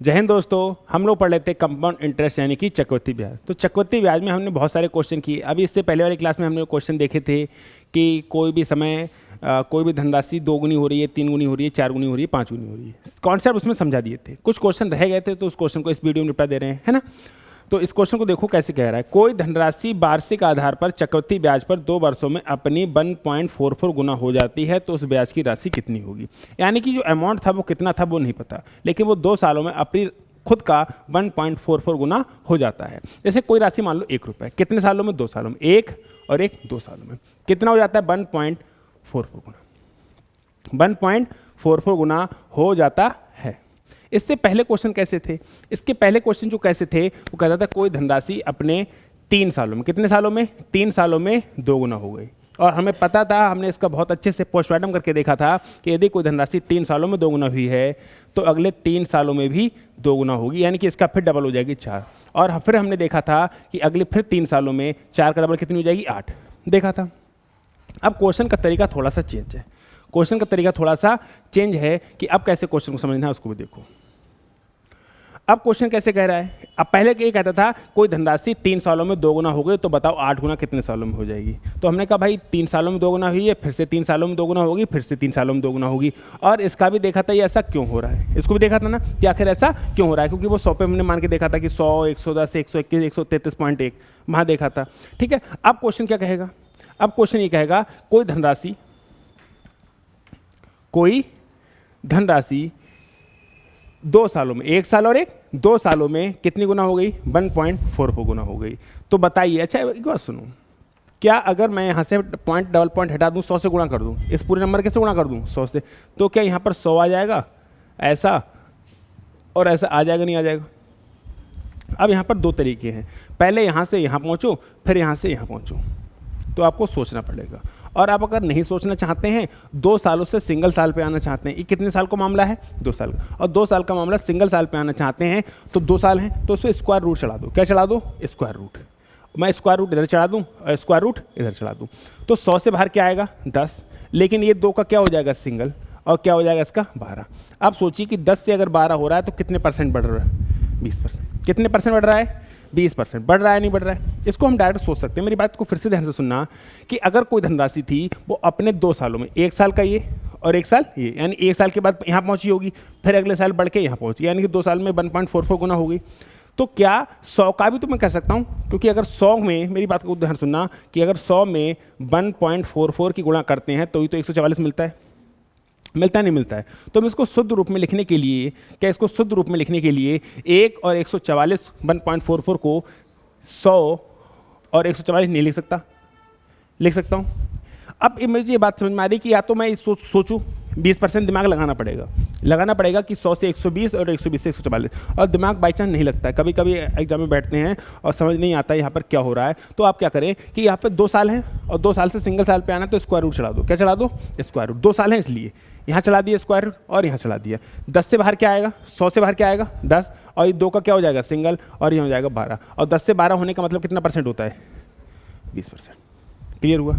जय हिंद दोस्तों, हम लोग पढ़ लेते हैं कंपाउंड इंटरेस्ट यानी कि चक्रवृद्धि ब्याज। तो चक्रवृद्धि ब्याज में हमने बहुत सारे क्वेश्चन किए। अभी इससे पहले वाली क्लास में हमने क्वेश्चन देखे थे कि कोई भी समय कोई भी धनराशि 2 गुनी हो रही है, 3 गुनी हो रही है, 4 गुनी हो रही है, 5 गुनी हो रही है। कॉन्सेप्ट उसमें समझा दिए थे। कुछ क्वेश्चन रह गए थे तो उस क्वेश्चन को इस वीडियो में निपटा दे रहे हैं, है ना। तो इस क्वेश्चन को देखो कैसे कह रहा है। कोई धनराशि वार्षिक आधार पर चक्रवृद्धि ब्याज पर 2 वर्षों में अपनी 1.44 गुना हो जाती है तो उस ब्याज की राशि कितनी होगी। यानी कि जो अमाउंट था वो कितना था वो नहीं पता, लेकिन वो 2 सालों में अपनी खुद का 1.44 गुना हो जाता है। जैसे कोई राशि मान लो 1 रुपये, कितने सालों में? 2 सालों में। 1 और 1 2 सालों में कितना हो जाता है? 1.44 गुना। 1.44 गुना हो जाता है। इससे पहले क्वेश्चन कैसे थे? इसके पहले क्वेश्चन जो कैसे थे वो कहता था कोई धनराशि अपने 3 सालों में, कितने सालों में? 3 सालों में 2 गुना हो गई। और हमें पता था, हमने इसका बहुत अच्छे से पोस्टमार्टम करके देखा था कि यदि कोई धनराशि 3 सालों में 2 गुना हुई है तो अगले 3 सालों में भी 2 गुना होगी, यानी कि इसका फिर डबल हो जाएगी 4। और फिर हमने देखा था कि अगले फिर 3 सालों में 4 का डबल कितनी हो जाएगी? 8 देखा था। अब क्वेश्चन का तरीका थोड़ा सा चेंज है। क्वेश्चन का तरीका थोड़ा सा चेंज है कि अब कैसे क्वेश्चन को समझना है उसको भी देखो। अब क्वेश्चन कैसे कह रहा है? अब पहले ये कहता था कोई धनराशि 3 सालों में 2 गुना हो गई तो बताओ 8 गुना कितने सालों में हो जाएगी। तो हमने कहा भाई 3 सालों में 2 गुना हुई है, फिर से 3 सालों में 2 गुना होगी, फिर से 3 सालों में 2 गुना होगी। और इसका भी देखा था ये ऐसा क्यों हो रहा है, इसको भी देखा था ना कि आखिर ऐसा क्यों हो रहा है। क्योंकि वो 100 पे हमने मान के देखा था कि 100, 110, 121, 133.1 वहाँ देखा था। ठीक है, अब क्वेश्चन क्या कहेगा? अब क्वेश्चन ये कहेगा कोई धनराशि 2 सालों में, 1 साल और 2 सालों में कितनी गुना हो गई? 1.44 गुना हो गई। तो बताइए, अच्छा एक बात सुनो, क्या अगर मैं यहाँ से डबल पॉइंट हटा दूँ, 100 से गुणा कर दूँ, इस पूरे नंबर कैसे गुणा कर दूँ? 100 से, तो क्या यहाँ पर 100 आ जाएगा ऐसा और ऐसा आ जाएगा? नहीं आ जाएगा। अब यहाँ पर 2 तरीके हैं, पहले यहाँ से यहाँ पहुँचो, फिर यहाँ से यहाँ पहुँचो, तो आपको सोचना पड़ेगा। और आप अगर नहीं सोचना चाहते हैं, 2 सालों से सिंगल साल पे आना चाहते हैं, ये कितने साल का मामला है? 2 साल का। और 2 साल का मामला सिंगल साल पे आना चाहते हैं तो 2 साल हैं तो उस पर स्क्वायर रूट चढ़ा दो। क्या चढ़ा दो? Square root. मैं स्क्वायर रूट इधर चढ़ा दूँ और स्क्वायर रूट इधर चढ़ा दूँ, तो 100 से बाहर क्या आएगा? 10। लेकिन ये 2 का क्या हो जाएगा? सिंगल। और क्या हो जाएगा इसका? 12। अब सोचिए कि 10 से अगर 12 हो रहा है तो कितने परसेंट बढ़ रहा है? 20%। कितने परसेंट बढ़ रहा है? 20%। बढ़ रहा है नहीं बढ़ रहा है? इसको हम डायरेक्ट सोच सकते हैं। मेरी बात को फिर से ध्यान से सुनना कि अगर कोई धनराशि थी वो अपने 2 सालों में, 1 साल का ये और 1 साल ये, यानी 1 साल के बाद यहाँ पहुँची होगी, फिर अगले साल बढ़ के यहाँ पहुँची, यानी कि 2 साल में 1.44 गुना होगी। तो क्या 100 का भी तो मैं कह सकता हूँ? क्योंकि अगर 100 में, मेरी बात को ध्यान सुनना, कि अगर 100 में 1.44 की गुणा करते हैं तो ही तो 144 मिलता है। मिलता नहीं मिलता है? तो हम इसको शुद्ध रूप में लिखने के लिए, क्या इसको शुद्ध रूप में लिखने के लिए 1 और 144, 1.44 को 100 और 144 नहीं लिख सकता? लिख सकता हूँ। अब मुझे ये बात समझ में आ रही कि या तो मैं सोचूं, 20% दिमाग लगाना पड़ेगा कि 100 से 120 और 120 से 144, और दिमाग बाई चांस नहीं लगता है। कभी कभी एग्जाम में बैठते हैं और समझ नहीं आता यहाँ पर क्या हो रहा है। तो आप क्या करें कि यहाँ पर 2 साल हैं और 2 साल से सिंगल साल पे आना तो स्क्वायर रूट चढ़ा दो। क्या चढ़ा दो? Square root. 2 साल हैं इसलिए यहाँ चला दिया स्क्वायर रूट और यहाँ चला दिया। 10 से बाहर क्या आएगा? 100 से बाहर क्या आएगा? 10। और ये 2 का क्या हो जाएगा? सिंगल। और ये हो जाएगा 12। और 10 से 12 होने का मतलब कितना परसेंट होता है? 20%। क्लियर हुआ?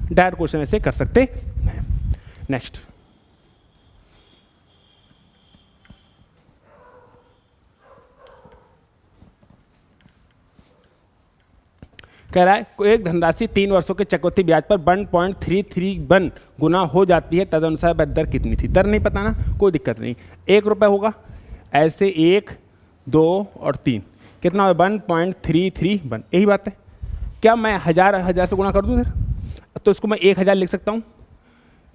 डायरेक्ट क्वेश्चन ऐसे कर सकते हैं। नेक्स्ट, कह रहा है एक धनराशि 3 वर्षों के चक्रवृद्धि ब्याज पर 1.331 गुना हो जाती है, तदनुसार ब्याज दर कितनी थी? दर नहीं पता ना, कोई दिक्कत नहीं। 1 रुपये होगा, ऐसे 1, 2 और 3, कितना हो? 1.331। यही बात है। क्या मैं 1000 से गुणा कर दूँ सर? तो इसको मैं 1000 लिख सकता हूँ,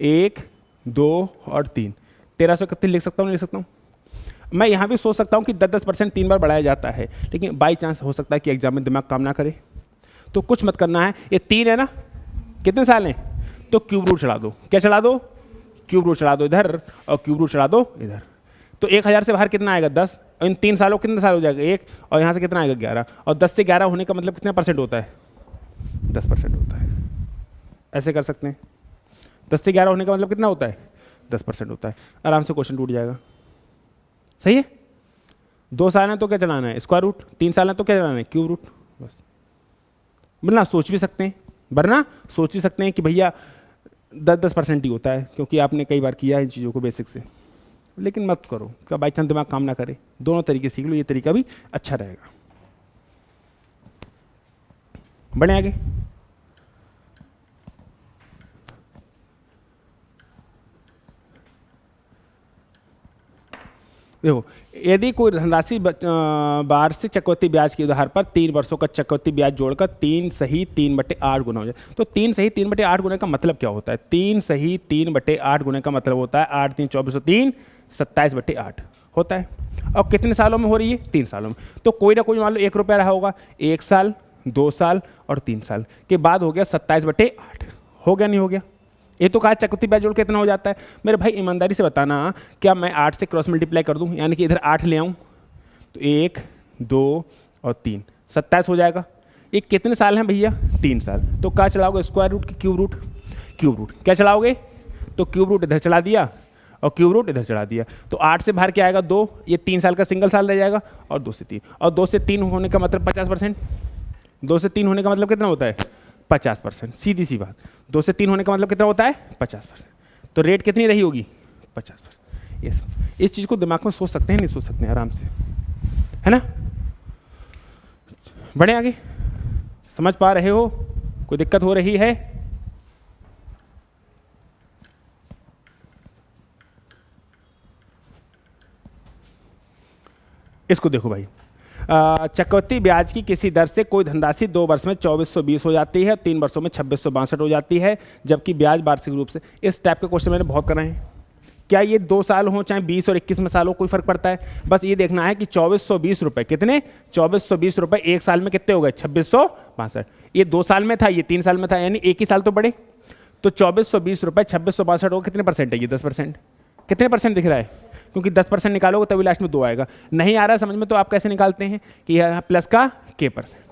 1, 2 और 3, 1331 लिख सकता हूँ, नहीं लिख सकता हूँ? मैं यहाँ भी सोच सकता हूँ कि 10% 3 बार बढ़ाया जाता है, लेकिन बाई चांस हो सकता है कि एग्जाम में दिमाग काम ना करे, तो कुछ मत करना है। ये 3 है ना, कितने साल हैं? तो क्यूब रूट चढ़ा दो। क्या चढ़ा दो? क्यूब रूट चढ़ा दो इधर और क्यूब रूट चढ़ा दो इधर। तो 1000 से बाहर कितना आएगा? 10। इन 3 सालों कितने साल हो जाएगा? 1। और यहाँ से कितना आएगा? 11। और 10 से 11 होने का मतलब कितना परसेंट होता है? 10% होता है। ऐसे कर सकते हैं। 10 से 11 होने का मतलब कितना होता है? 10% होता है। आराम से क्वेश्चन टूट जाएगा। सही है? 2 साल हैं तो क्या चढ़ाना है? Square root. 3 साल हैं तो क्या चढ़ाना है? Cube root. बस। वरना सोच भी सकते हैं कि भैया 10% ही होता है, क्योंकि आपने कई बार किया है इन चीज़ों को बेसिक से। लेकिन मत करो, क्या बाई चांस दिमाग काम ना करे, दोनों तरीके सीख लो, ये तरीका भी अच्छा रहेगा। बढ़े आगे। देखो, यदि कोई धनराशि वार्षिक चक्रवृद्धि ब्याज के आधार पर 3 वर्षों का चक्रवृद्धि ब्याज जोड़कर 3 सही 3/8 गुना हो जाए, तो 3 सही 3/8 गुना का मतलब क्या होता है? 3 सही 3/8 गुना का मतलब होता है 8 3 24 3 27/8 होता है। और कितने सालों में हो रही है? 3 सालों में। तो कोई ना कोई मान लो 1 रुपया रहा होगा, 1 साल 2 साल और 3 साल के बाद हो गया 27/8। हो गया नहीं हो गया? ये तो कहा चक्रवृद्धि ब्याज जोड़ कितना हो जाता है मेरे भाई, ईमानदारी से बताना, क्या मैं 8 से क्रॉस मल्टीप्लाई कर दूं, यानी कि इधर 8 ले आऊं तो 1 2 और 3 27 हो जाएगा। ये कितने साल हैं भैया? 3 साल। तो क्या चलाओगे? स्क्वायर रूट की क्यूब रूट? Cube root. क्या चलाओगे? तो क्यूब रूट इधर चला दिया और क्यूब रूट इधर चला दिया, तो 8 से बाहर क्या आएगा? 2। ये 3 साल का सिंगल साल रह जाएगा, और 2 से 3, और 2 से 3 होने का मतलब 50%। 2 से 3 होने का मतलब कितना होता है? 50%। सीधी सी बात, 2 से 3 होने का मतलब कितना होता है? 50%। तो रेट कितनी रही होगी? 50%। ये इस चीज़ को दिमाग में सोच सकते हैं, नहीं सोच सकते हैं आराम से, है ना? बढ़े आगे। समझ पा रहे हो? कोई दिक्कत हो रही है? इसको देखो भाई, चक्रवृद्धि ब्याज की किसी दर से कोई धनराशि 2 वर्ष में 2420 हो जाती है, 3 वर्षों में 2662 हो जाती है, जबकि ब्याज वार्षिक रूप से। इस टाइप के क्वेश्चन मैंने बहुत कराए हैं। क्या ये 2 साल हो चाहे 20 और 21 में साल हो, कोई फर्क पड़ता है? बस ये देखना है कि 2420 रुपए कितने, 2420 रुपए एक साल में कितने हो गए? 2662। ये 2 साल में था, ये 3 साल में था, यानी एक ही साल तो बढ़े। तो 2420 रुपए 2662 हो, कितने परसेंट है ये? 10%। कितने परसेंट दिख रहा है? क्योंकि 10% निकालोगे तभी लास्ट में 2 आएगा। नहीं आ रहा है समझ में तो आप कैसे निकालते हैं कि यह प्लस का के परसेंट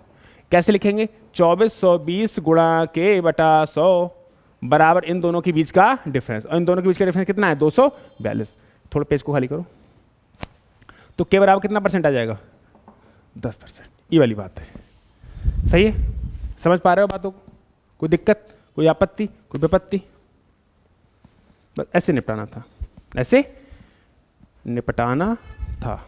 कैसे लिखेंगे? 2420 गुणा के बटा 100 बराबर इन दोनों के बीच का डिफरेंस, और इन दोनों के बीच का डिफरेंस कितना है? 242। थोड़ा पेज को खाली करो, तो के बराबर कितना परसेंट आ जाएगा? 10%। ये वाली बात है, सही है? समझ पा रहे हो बातों को? कोई दिक्कत, कोई आपत्ति, कोई विपत्ति? बस ऐसे निपटाना था, ऐसे निपटाना था।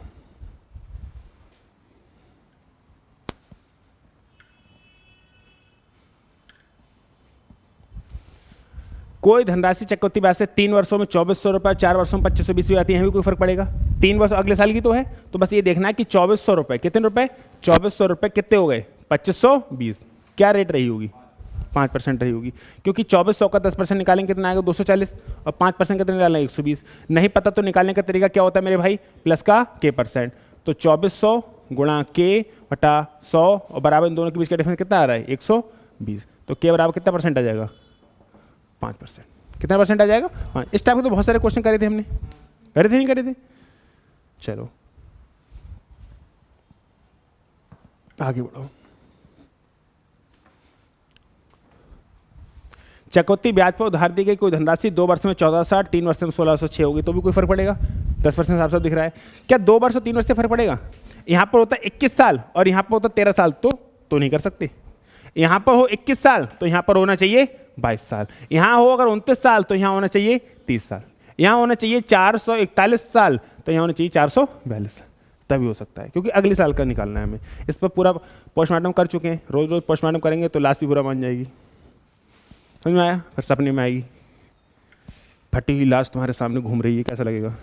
कोई धनराशि चक्रवृद्धि ब्याज से 3 वर्षों में 2400 रुपये, 4 वर्षों में 2520 हो जाती है, भी कोई फर्क पड़ेगा? 3 वर्ष अगले साल की तो है, तो बस ये देखना है कि 2400 रुपये कितने रुपए? 2400 रुपये कितने हो गए? 2520। क्या रेट रही होगी? 5% रही होगी, क्योंकि 2400 का 10% निकालेंगे कितना आएगा? 240, और 5% कितने निकालना है? 120। नहीं पता तो निकालने का तरीका क्या होता है मेरे भाई? प्लस का के परसेंट। तो 2400 गुणा के बटा 100 और बराबर इन दोनों के बीच का डिफरेंस कितना आ रहा है? 120। तो के बराबर कितना परसेंट आ जाएगा? 5%। कितना परसेंट आ जाएगा? 5। इस टाइप के तो बहुत सारे क्वेश्चन करे थे हमने, करे थे नहीं करे थे? चलो आगे बढ़ो। चक्रवृद्धि ब्याज पर उधार दी गई कोई धनराशि 2 वर्ष में 1460, 3 वर्ष में 1606 होगी, तो भी कोई फर्क पड़ेगा? 10% साफ साफ दिख रहा है। क्या 2 वर्ष और 3 वर्ष से फर्क पड़ेगा? यहाँ पर होता है 21 साल और यहाँ पर होता है 13 साल, तो नहीं कर सकते। यहाँ पर हो 21 साल तो यहाँ पर होना चाहिए 22 साल। यहाँ हो अगर 29 साल तो यहाँ होना चाहिए 30 साल। यहाँ होना चाहिए 441 साल तो यहाँ होना चाहिए 442 साल, तभी हो सकता है, क्योंकि अगले साल का निकालना है हमें। इस पर पूरा पोस्टमार्टम कर चुके हैं, रोज रोज पोस्टमार्टम करेंगे तो लास्ट भी बुरा मान जाएगी। समझ में आया? फिर सपने में आएगी फटी हुई लाश तुम्हारे सामने घूम रही है, कैसा लगेगा?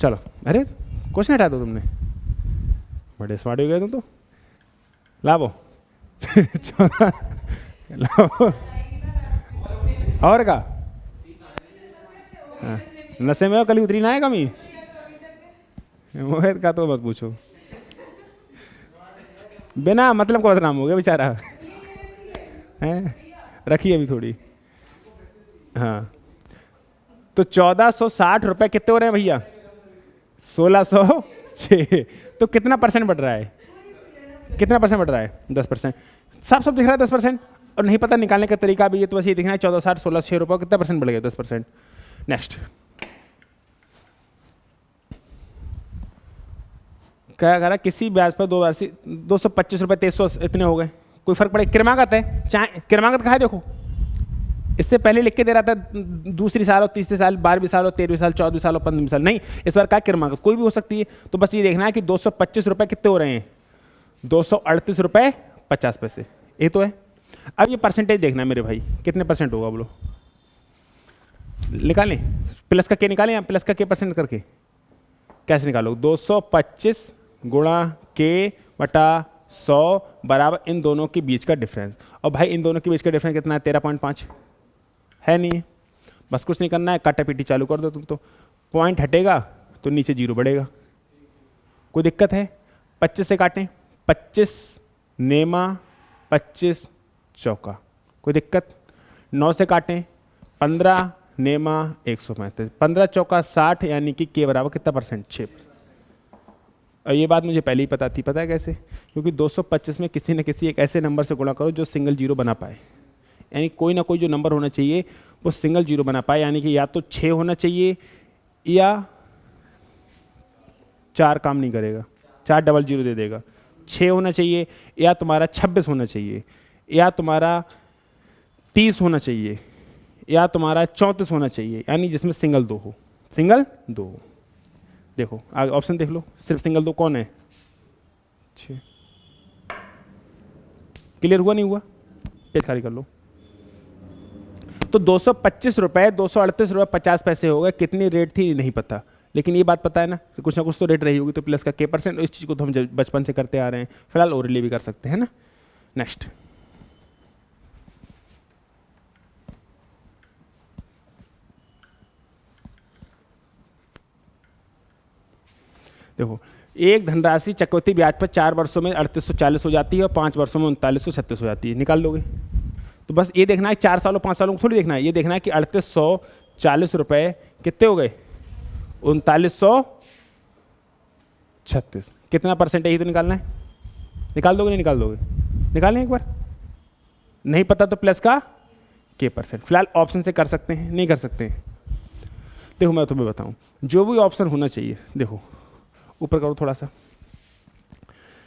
चलो, अरे क्वेश्चन हटा दो तुमने, बड़े स्मार्ट हो गए तुम तो। लाओ लाओ और का नशे में हो, कल उतरी ना है कमी। मोहित का तो मत पूछो, बिना मतलब का बदनाम हो गया बेचारा है। रखिए अभी थोड़ी। हाँ, तो 1460 रुपए कितने हो रहे हैं भैया? 1606। तो कितना परसेंट बढ़ रहा है? कितना परसेंट बढ़ रहा है? 10%। सब दिख रहा है 10%, और नहीं पता निकालने का तरीका भी ये, तो बस ये दिखना है 1460 1606 रुपये कितना परसेंट बढ़ गया? 10%। नेक्स्ट क्या करा? किसी ब्याज पर 225 रुपये 2300 इतने हो गए, कोई फर्क पड़े? क्रमागत है, चाहे क्रमागत कहा है देखो, इससे पहले लिख के दे रहा था दूसरी साल और तीसरी साल, 12वीं साल और 13वीं साल, 14वीं साल और 15वीं साल, नहीं इस बार क्या क्रमांक कोई भी हो सकती है। तो बस ये देखना है कि 225 रुपये कितने हो रहे हैं, 238 रुपये 50 पैसे, ये तो है। अब ये परसेंटेज देखना है मेरे भाई, कितने परसेंट होगा बोलो, निकालें प्लस का के निकालें या प्लस का के परसेंट करके, कैसे निकालो, 225 गुणा के बटा 100 बराबर इन दोनों के बीच का डिफरेंस। और भाई इन दोनों के बीच का डिफरेंस कितना है, 13.5 है, नहीं है, बस कुछ नहीं करना है, काटा पीटी चालू कर दो तुम तो, पॉइंट हटेगा तो नीचे जीरो बढ़ेगा, कोई दिक्कत है। 25 से काटें, 25 नेमा 25 चौका, कोई दिक्कत। 9 से काटें, 15 नेमा 135, 15 चौका 60, यानी कि के बराबर कितना परसेंट, 6। और ये बात मुझे पहले ही पता थी, पता है कैसे, क्योंकि 225 में किसी न किसी एक ऐसे नंबर से गुणा करो जो सिंगल जीरो बना पाए, यानी कोई ना कोई जो नंबर होना चाहिए वो सिंगल जीरो बना पाए, यानी कि या तो 6 होना चाहिए या 4 काम नहीं करेगा, 4 डबल जीरो दे देगा, 6 होना चाहिए या तुम्हारा 26 होना चाहिए या तुम्हारा 30 होना चाहिए या तुम्हारा 34 होना चाहिए, यानी जिसमें सिंगल 2 हो, सिंगल 2 हो। देखो आगे ऑप्शन देख लो, सिर्फ सिंगल 2 कौन है, 6। क्लियर हुआ नहीं हुआ, पेज खाली कर लो। तो 225 रुपये 238 रुपये 50 पैसे हो गए, कितनी रेट थी नहीं पता, लेकिन ये बात पता है ना कि कुछ ना कुछ तो रेट रही होगी, तो प्लस का के परसेंट, इस चीज़ को तो हम बचपन से करते आ रहे हैं, फिलहाल ओरली भी कर सकते हैं ना। नेक्स्ट देखो, एक धनराशि चक्रवृद्धि ब्याज पर 4 वर्षों में 3840 हो जाती है और 5 वर्षों में 3936 हो जाती है, निकाल लोगे। तो बस ये देखना है 4 सालों 5 सालों को थोड़ी देखना है, ये देखना है कि 3840 रुपये कितने हो गए, 3936, कितना परसेंट है ये तो निकालना है, निकाल दोगे नहीं निकाल दोगे, निकालें एक बार, नहीं पता तो प्लस का के परसेंट, फिलहाल ऑप्शन से कर सकते हैं, नहीं कर सकते हैं। देखो मैं तुम्हें बताऊं, जो भी ऑप्शन होना चाहिए, देखो ऊपर करो थोड़ा सा,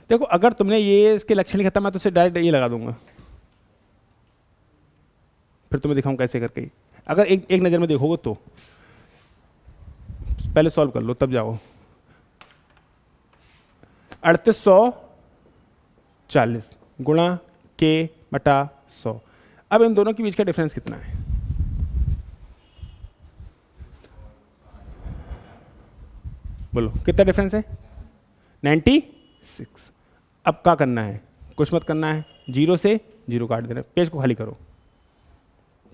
देखो अगर तुमने ये इसके लक्षण लिखा था, मैं तो उसे डायरेक्ट ये लगा दूंगा, फिर तुम्हें दिखाऊं कैसे करके, अगर एक नज़र में देखोगे तो पहले सॉल्व कर लो तब जाओ। 3840 गुणा के बटा 100, अब इन दोनों के बीच का डिफरेंस कितना है, बोलो कितना डिफरेंस है, 96। अब क्या करना है, कुछ मत करना है, 0 से 0 काट देना, पेज को खाली करो,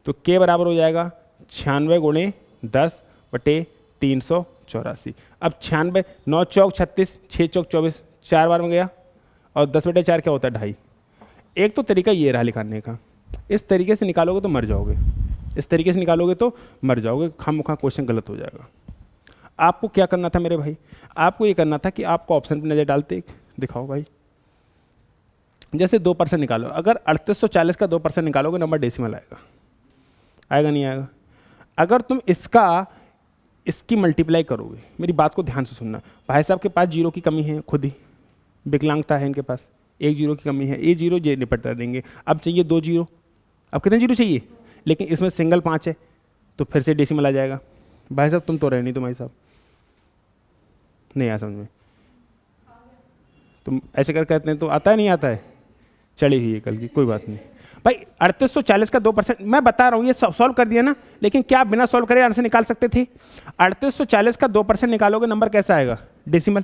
तो के बराबर हो जाएगा 96 गुणे 10 बटे 384। अब 96, 9 चौक 36, 6 चौक 24, 4 बार में गया, और 10 बटे 4 क्या होता है, 2.5। एक तो तरीका ये रहा निकालने का, इस तरीके से निकालोगे तो मर जाओगे, इस तरीके से निकालोगे तो मर जाओगे, खामखा क्वेश्चन गलत हो जाएगा। आपको क्या करना था मेरे भाई, आपको ये करना था कि आपको ऑप्शन पर नज़र डालते, दिखाओ भाई, जैसे 2% निकालो, अगर 3840 का 2% निकालोगे नंबर डेसिमल आएगा, आएगा नहीं आएगा। अगर तुम इसकी मल्टीप्लाई करोगे, मेरी बात को ध्यान से सुनना, भाई साहब के पास 0 की कमी है, खुद ही विकलांगता है इनके पास, 1 0 की कमी है, ये 0 ये निपटा देंगे, अब चाहिए 2 0, अब कितने 0 चाहिए, लेकिन इसमें सिंगल 5 है तो फिर से डेसिमल आ जाएगा। भाई साहब तुम तो रहे नहीं, भाई साहब नहीं आया समझ में, तुम ऐसे कर कहते हैं तो आता है नहीं आता है, चढ़ी हुई है कल की, कोई बात नहीं भाई। 3840 का 2%, मैं बता रहा हूँ ये सॉल्व कर दिया ना, लेकिन क्या आप बिना सॉल्व करे आंसर निकाल सकते थे। 3840 का 2% निकालोगे नंबर कैसा आएगा, डेसिमल।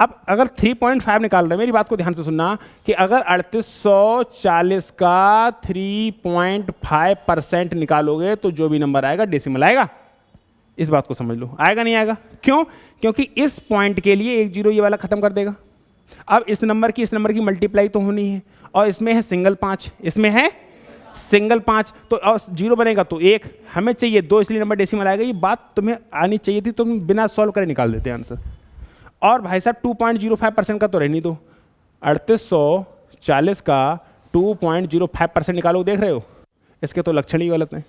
अब अगर 3.5 निकाल रहे हैं, मेरी बात को ध्यान से सुनना, कि अगर 3840 का 3.5% निकालोगे तो जो भी नंबर आएगा डेसिमल आएगा, इस बात को समझ लो, आएगा नहीं आएगा, क्यों, क्योंकि इस पॉइंट के लिए 1 0 ये वाला खत्म कर देगा। अब इस नंबर की मल्टीप्लाई तो होनी है, और इसमें है सिंगल 5, इसमें है सिंगल 5, तो और 0 बनेगा तो 1, हमें चाहिए 2, इसलिए नंबर डेसिमल आएगा। ये बात तुम्हें आनी चाहिए थी, तुम बिना सॉल्व करे निकाल देते आंसर। और भाई साहब 2.05% का तो रहनी दो, 3840 का 2.05% निकालो, देख रहे हो, इसके तो लक्षण ही गलत हैं,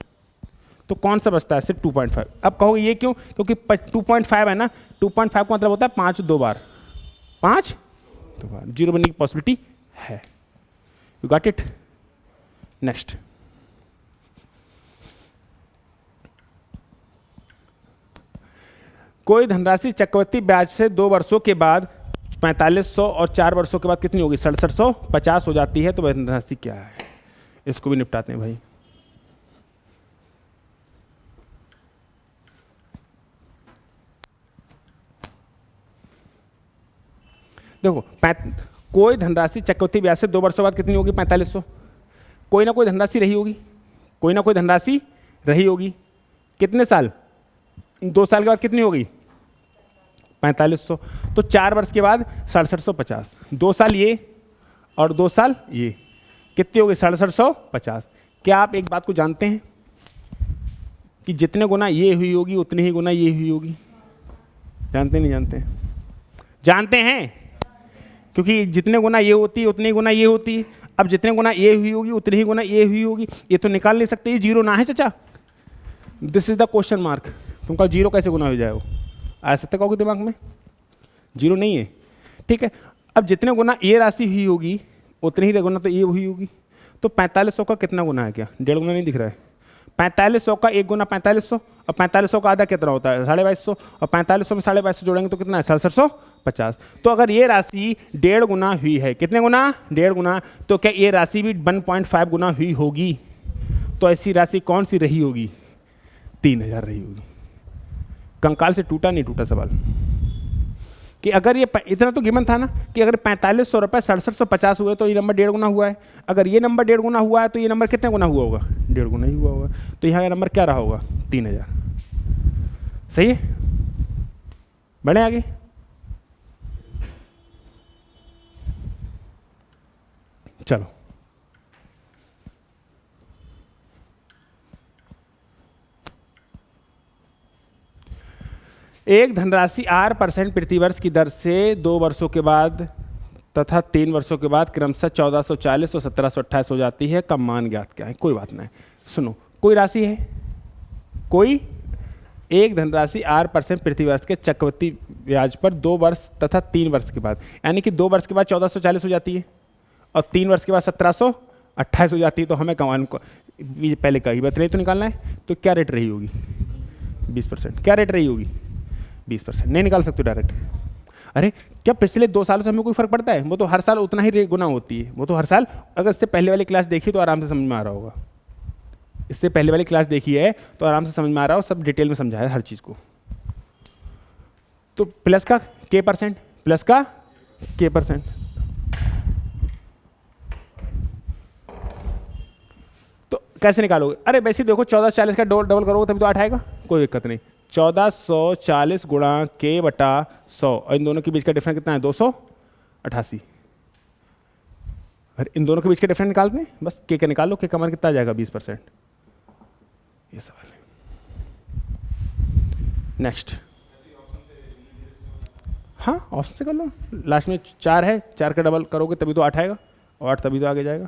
तो कौन सा बचता है, सिर्फ 2.5। अब कहोगे ये क्यों, क्योंकि 2.5 है ना, 2.5 का मतलब होता है 5 2 बार, 5 2 बार, 0 बनने की पॉसिबिलिटी है। You got it. नेक्स्ट कोई धनराशि चक्रवृद्धि ब्याज से 2 वर्षों के बाद 4500 और 4 वर्षों के बाद कितनी होगी 6750 हो जाती है, तो वह धनराशि क्या है? इसको भी निपटाते हैं भाई। देखो कोई धनराशि चक्रवृद्धि ब्याज से 2 वर्षों बाद कितनी होगी 4500। कोई ना कोई धनराशि रही होगी, कोई ना कोई धनराशि रही होगी। कितने साल? 2 साल के बाद कितनी होगी 4500। तो 4 वर्ष के बाद 6750, 2 साल ये और 2 साल ये, कितनी होगी 6750। क्या आप एक बात को जानते हैं कि जितने गुना ये हुई होगी उतनी ही गुना ये हुई होगी? जानते नहीं जानते हैं? जानते हैं, क्योंकि जितने गुना ये होती है उतनी ही गुना ये होती है। अब जितने गुना ये हुई होगी उतनी ही गुना ये हुई होगी, ये तो निकाल नहीं सकते, ये जीरो ना है चाचा। This is the question mark. तुमका जीरो कैसे गुना हो जाए? वो आ सकता कहोगे दिमाग में? जीरो नहीं है, ठीक है। अब जितने गुना ये राशि हुई होगी उतनी ही गुना तो ये हुई होगी। तो 4500 का कितना गुना है? क्या 1.5 गुना नहीं दिख रहा है? 4500 का 1 गुना 4500, और 4500 का आधा कितना होता है 2250, और 4500 में 2250 जोड़ेंगे तो कितना है 6750। तो अगर ये राशि 1.5 गुना हुई है, कितने गुना? 1.5 गुना। तो क्या ये राशि भी 1.5 गुना हुई होगी? तो ऐसी राशि कौन सी रही होगी? 3000 रही होगी। कंकाल से टूटा नहीं टूटा सवाल। कि अगर ये इतना तो गिवन था ना कि अगर 4500 रुपये 6750 हुए तो ये नंबर 1.5 गुना हुआ है। अगर ये नंबर 1.5 गुना हुआ है तो ये नंबर कितने गुना हुआ होगा? 1.5 गुना ही हुआ होगा। तो यहाँ का नंबर क्या रहा होगा? 3000। सही है? बढ़े आगे। चलो एक धनराशि R% प्रतिवर्ष की दर से 2 वर्षों के बाद तथा 3 वर्षों के बाद क्रमशः 1440 और 1728 हो जाती है। का मान ज्ञात क्या है? कोई बात नहीं, सुनो। कोई राशि है, कोई एक धनराशि R% प्रतिवर्ष के चक्रवृद्धि ब्याज पर 2 वर्ष तथा 3 वर्ष के बाद, यानी कि 2 वर्ष के बाद 1440 हो जाती है और 3 वर्ष के बाद 1728 हो जाती है। तो हमें कमान को पहले का ही बतले तो निकालना है। तो क्या रेट रही होगी? 20%। क्या रेट रही होगी? 20%। नहीं निकाल सकते डायरेक्ट। अरे क्या पिछले 2 सालों से हमें कोई फर्क पड़ता है? वो तो हर साल उतना ही गुना होती है। वो तो हर साल, अगर इससे पहले वाली क्लास देखी तो आराम से समझ में आ रहा होगा। इससे पहले वाली क्लास देखी है तो आराम से समझ में आ रहा हो, सब डिटेल में समझाया हर चीज़ को। तो प्लस का K%, प्लस का K%। तो कैसे निकालोगे? अरे वैसे देखो 1440 का डबल करोगे तभी तो 8 आएगा। कोई दिक्कत नहीं। 1440 गुणा K/100, और इन दोनों के बीच का डिफरेंस कितना है? 288। अरे इन दोनों के बीच का डिफरेंस निकाल दें, बस K का निकाल लो। K का मान कितना आ जाएगा? 20%। ये सवाल है। नेक्स्ट। हाँ ऑप्शन से कर लो। लास्ट में 4 है, 4 का डबल करोगे तभी तो 8 आएगा, और 8 तभी तो आगे जाएगा।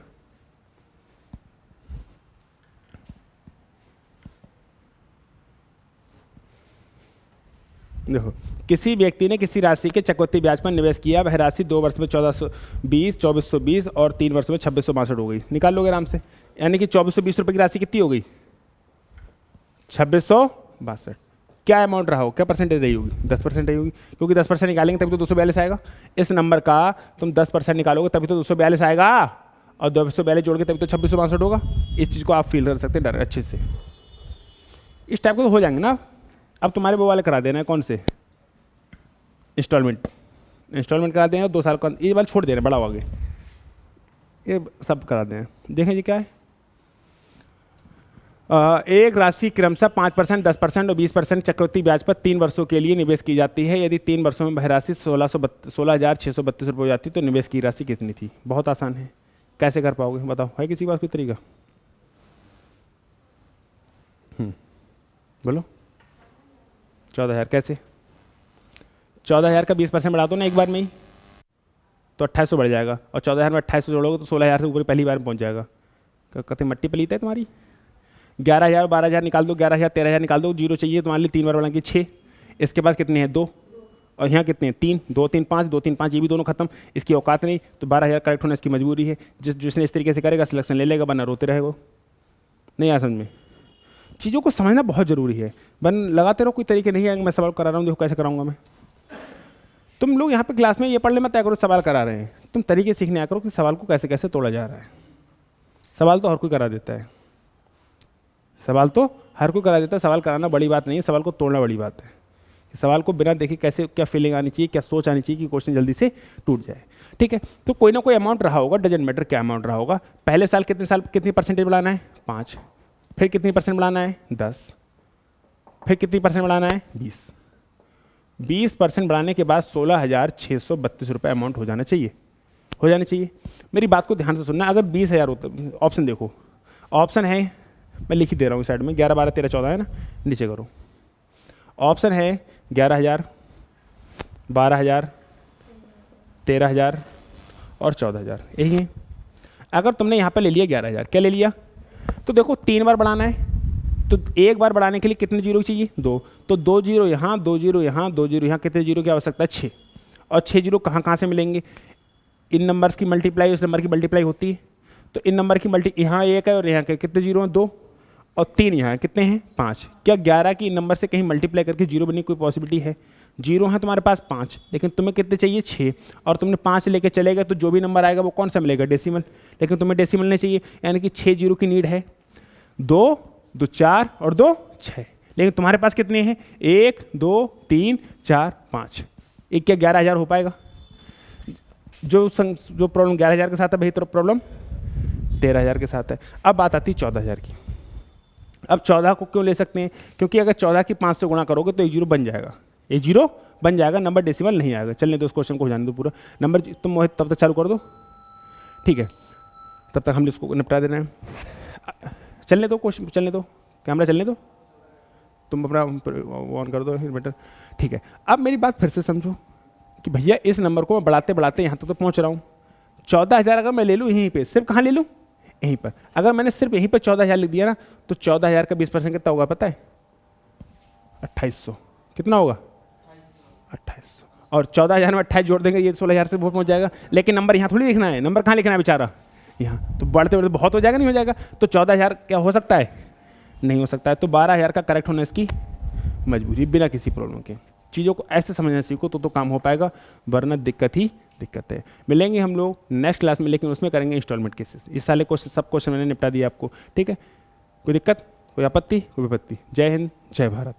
देखो, किसी व्यक्ति ने किसी राशि के चक्रवृद्धि ब्याज पर निवेश किया। वह राशि 2 वर्ष में 1420, 2420 और 3 वर्ष में 2662 हो गई। निकाल लोगे आराम से। यानी कि 2420 रुपये की राशि कितनी हो गई? 2662। क्या अमाउंट रहा हो? क्या परसेंटेज रही होगी? 10% रही होगी, क्योंकि 10% निकालेंगे तभी तो 242 आएगा। इस नंबर का तुम 10% निकालोगे तभी तो 242 आएगा, और 242 जोड़ के तभी तो 2662 होगा। इस चीज़ को आप फील कर सकते हैं अच्छे से। इस टाइप को तो हो जाएंगे ना। अब तुम्हारे वो वाले करा देना है, कौन से? इंस्टॉलमेंट करा दें, 2 साल का ये वाला छोड़ देना, बड़ा हो आगे ये सब करा दें। देखें जी क्या है। एक राशि क्रमशः 5%, 10% और 20% चक्रवृद्धि ब्याज पर 3 वर्षों के लिए निवेश की जाती है। यदि 3 वर्षों में वह राशि 16,632 रुपये हो जाती तो निवेश की राशि कितनी थी? बहुत आसान है। कैसे कर पाओगे बताओ? है किसी बात कोई तरीका? बोलो। 14,000 कैसे? 14,000 का 20% बढ़ा दो ना एक बार में ही, तो 2800 बढ़ जाएगा। और 14,000 में 2800 जोड़ोगे तो 16,000 से ऊपर पहली बार में पहुंच जाएगा। कते मट्टी पलीत है तुम्हारी। 11,000 12,000 निकाल दो, 11,000 13,000 निकाल दो। जीरो चाहिए तुम्हारे लिए 3 बार बढ़ाएंगे 6। इसके पास कितने हैं? 2। और यहाँ कितने हैं? 3। 2 3 5, 2 3 5, ये भी दोनों खत्म। इसकी औकात नहीं, तो 12,000 करेक्ट होना इसकी मजबूरी है। जिसने इस तरीके से करेगा सिलेक्शन ले लेगा, वरना रोते रहेगा। नहीं आ समझ में? चीज़ों को समझना बहुत ज़रूरी है। बन लगाते रहो, कोई तरीके नहीं आएंगे। मैं सवाल करा रहा हूँ, देखो कैसे कराऊंगा मैं। तुम लोग यहाँ पे क्लास में ये पढ़ ले मत आया करो सवाल करा रहे हैं, तुम तरीके सीखने आया करो कि सवाल को कैसे कैसे तोड़ा जा रहा है। सवाल तो हर कोई करा देता है, सवाल तो हर कोई करा देता है। सवाल कराना बड़ी बात नहीं है, सवाल को तोड़ना बड़ी बात है। सवाल को बिना देखे कैसे क्या फीलिंग आनी चाहिए, क्या सोच आनी चाहिए कि क्वेश्चन जल्दी से टूट जाए। ठीक है, तो कोई ना कोई अमाउंट रहा होगा, डजेंट मैटर क्या अमाउंट रहा होगा। पहले साल कितनी परसेंटेज बढ़ाना है 5, फिर कितनी परसेंट बढ़ाना है 10, फिर कितनी परसेंट बढ़ाना है 20% बढ़ाने के बाद 16,632 रुपये अमाउंट हो जाना चाहिए, हो जाना चाहिए। मेरी बात को ध्यान से सुनना। अगर 20,000 होता, ऑप्शन देखो, ऑप्शन है, मैं लिख ही दे रहा हूँ साइड में, 11, 12, 13, 14 है ना, नीचे करो। ऑप्शन है 11,000, 12,000, 13,000 और 14,000, यही है। अगर तुमने यहाँ पे ले लिया 11,000, क्या ले लिया, तो देखो 3 बार बढ़ाना है, तो एक बार बढ़ाने के लिए कितने जीरो चाहिए 2, तो 2 जीरो यहाँ, 2 जीरो यहाँ, 2 जीरो यहाँ, कितने जीरो की आवश्यकता है 6। और 6 जीरो कहाँ कहाँ से मिलेंगे, इन नंबर्स की मल्टीप्लाई उस नंबर की मल्टीप्लाई होती है। तो इन नंबर की यहाँ 1 है और यहाँ के कितने जीरो हैं 2, और 3 यहाँ कितने हैं 5। क्या 11 की नंबर से कहीं मल्टीप्लाई करके जीरो बनने की कोई पॉसिबिलिटी है? जीरो है तुम्हारे पास 5, लेकिन तुम्हें कितने चाहिए 6, और तुमने 5 लेके चले गए तो जो भी नंबर आएगा वो कौन सा मिलेगा, डेसिमल। लेकिन तुम्हें डेसिमल नहीं चाहिए, यानी कि 6 जीरो की नीड है। 2, 2 4 और 2 6, लेकिन तुम्हारे पास कितने हैं 1, 2, 3, 4, 5। एक क्या 11,000 हो पाएगा? जो प्रॉब्लम 11,000 के साथ है, वही तो प्रॉब्लम 13,000 के साथ है। अब बात आती है 14,000 की। अब 14 को क्यों ले सकते हैं? क्योंकि अगर 14 की 5 से गुणा करोगे तो 1 जीरो बन जाएगा, 1 जीरो बन जाएगा, नंबर डेसिमल नहीं आएगा। चलने दो, उस क्वेश्चन को हो जाने दो पूरा। नंबर तुम मोहित तब तक चालू कर दो, ठीक है, तब तक हम इसको निपटा देना है। चलने दो क्वेश्चन, चलने दो, कैमरा चलने दो, तुम अपना ऑन कर दो बेटर, ठीक है। अब मेरी बात फिर से समझो कि भैया इस नंबर को मैं बढ़ाते बढ़ाते यहाँ तक तो पहुँच रहा हूँ। 14,000 अगर मैं ले लूँ यहीं पे, सिर्फ कहाँ ले लूँ, यहीं पर। अगर मैंने सिर्फ यहीं पर 14,000 लिख दिया ना, तो 14,000 का 20% कितना होगा पता है? 2,800। कितना होगा? 2,800। और 14,000 में 28 जोड़ देंगे, ये 16,000 से बहुत पहुँच जाएगा। लेकिन नंबर यहाँ थोड़ी लिखना है, नंबर कहाँ लिखना है बेचारा, यहाँ। तो बढ़ते बढ़ते बहुत हो जाएगा, नहीं हो जाएगा। तो 14,000 क्या हो सकता है? नहीं हो सकता है। तो 12,000 का करेक्ट होना इसकी मजबूरी, बिना किसी प्रॉब्लम के। चीज़ों को ऐसे समझना सीखो तो काम हो पाएगा, वरना दिक्कत ही दिक्कत है। मिलेंगे हम लोग नेक्स्ट क्लास में, लेकिन उसमें करेंगे इंस्टॉलमेंट केसेस। इस साले क्वेश्चन, सब क्वेश्चन मैंने निपटा दिया आपको, ठीक है। कोई दिक्कत, कोई आपत्ति, कोई विपत्ति? जय हिंद, जय भारत।